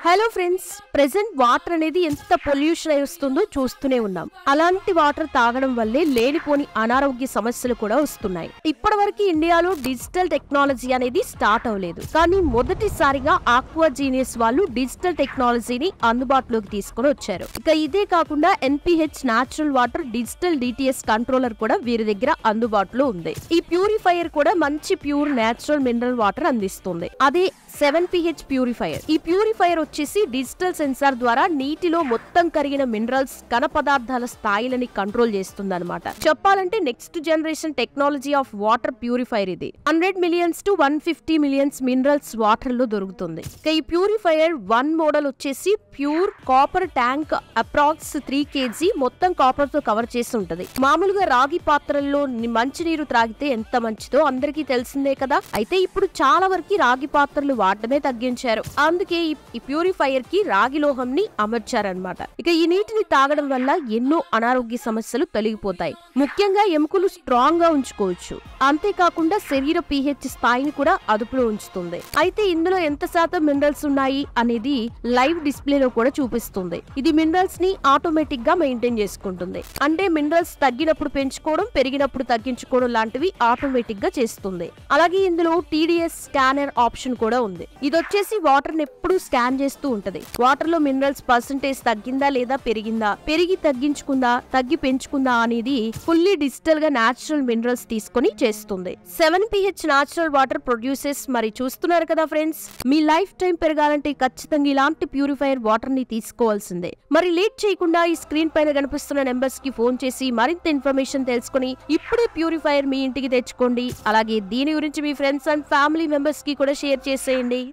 Hello friends, present water అనేది ఎంత pollution అయి వస్తుందో చూస్తూనే ఉన్నాం. అలాంటి వాటర్ తాగడం వల్లే లేనిపోని అనారోగ్య సమస్యలు కూడా వస్తున్నాయి. ఇప్పటి వరకు ఇండియాలో డిజిటల్ టెక్నాలజీ అనేది స్టార్ట్ అవ్వలేదు. కానీ మొదటిసారిగా ఆక్వా జీనియస్ వాళ్ళు డిజిటల్ టెక్నాలజీని అందుబాటులోకి తీసుకొని వచ్చారు. ఇక ఇదే కాకుండా NPH natural water digital DTS controller కూడా వీరి దగ్గర అందుబాటులో ఉంది. ఈ ప్యూరిఫైయర్ కూడా మంచి ప్యూర్ న్యాచురల్ మినరల్ వాటర్ అందిస్తుంది. అదే 7pH ప్యూరిఫైయర్. ఈ ప్యూరిఫైయర్ వచ్చేసి డిజిటల్ సెన్సార్ ద్వారా నీటిలో మొత్తం కరిగిన మినరల్స్, ఘన పదార్థాల స్థాయిలని కంట్రోల్ చేస్తుంది అనమాట. చెప్పాలంటే next generation technology of water purifier ఇది. 100 millions to 150 millions minerals water లో దొరుకుతుంది. ఈ ప్యూరిఫైయర్ 1 మోడల్ వచ్చేసి pure copper tank, approx 3 kg మొత్తం కాపర్ తో కవర్ చేసి ఉంటది. మామూలుగా రాగి పాత్రల్లో మంచినీరు త్రాగితే ఎంత మంచిదో అందరికీ తెలిసిందే కదా. అయితే ఇప్పుడు చాలా వరకు రాగి పాత్రలు వాడటమే తగ్గించారు. అందుకే ఈ ప్యూరిఫైయర్ కి రాగి లోహంని అమర్చారనమాట. ఇక ఈ నీటిని తాగడం వల్ల ఎన్నో అనారోగ్య సమస్యలు తొలగిపోతాయి. ముఖ్యంగా ఎముకలు స్ట్రాంగ్ గా ఉంచుకోవచ్చు. అంతేకాకుండా శరీర pH స్థాయిని కూడా అదుపులో ఉంచుతుంది. అయితే ఇందులో ఎంత శాతం మినరల్స్ ఉన్నాయి అనేది లైవ్ డిస్ప్లేలో కూడా చూపిస్తుంది. ఇది మినరల్స్ ని ఆటోమేటిక్ గా మెయింటైన్ చేసుకుంటుంది. అంటే మినరల్స్ తగ్గినప్పుడు పెంచుకోవడం, పెరిగినప్పుడు తగ్గించుకోవడం లాంటివి ఆటోమేటిక్ గా చేస్తుంది. అలాగే ఇందులో TDS స్కానర్ ఆప్షన్ కూడా ఉంది. ఇది వచ్చేసి వాటర్ ని ఎప్పుడు స్కాన్ చేస్తూ ఉంటది. వాటర్ లో మినరల్స్ పర్సెంటేజ్ తగ్గిందా లేదా పెరిగిందా, పెరిగి తగ్గించుకుందా, తగ్గి పెంచుకుందా అనేది ఫుల్లీ డిజిటల్ గా న్యాచురల్ మినరల్స్ తీసుకొని చేస్తుంది. 7pH natural water produces. మరి చూస్తున్నారు కదా ఫ్రెండ్స్, మీ లైఫ్ టైం పెరగాలంటే ఖచ్చితంగా ఇలాంటి ప్యూరిఫైయర్ వాటర్ ని తీసుకోవాల్సిందే. మరి లేట్ చేయకుండా ఈ స్క్రీన్ పైన కనిపిస్తున్న నెంబర్స్ కి ఫోన్ చేసి మరింత ఇన్ఫర్మేషన్ తెలుసుకుని ఇప్పుడే ప్యూరిఫైయర్ మీ ఇంటికి తెచ్చుకోండి. అలాగే దీని గురించి మీ ఫ్రెండ్స్ అండ్ ఫ్యామిలీ మెంబర్స్ కి కూడా షేర్ చేసేయండి.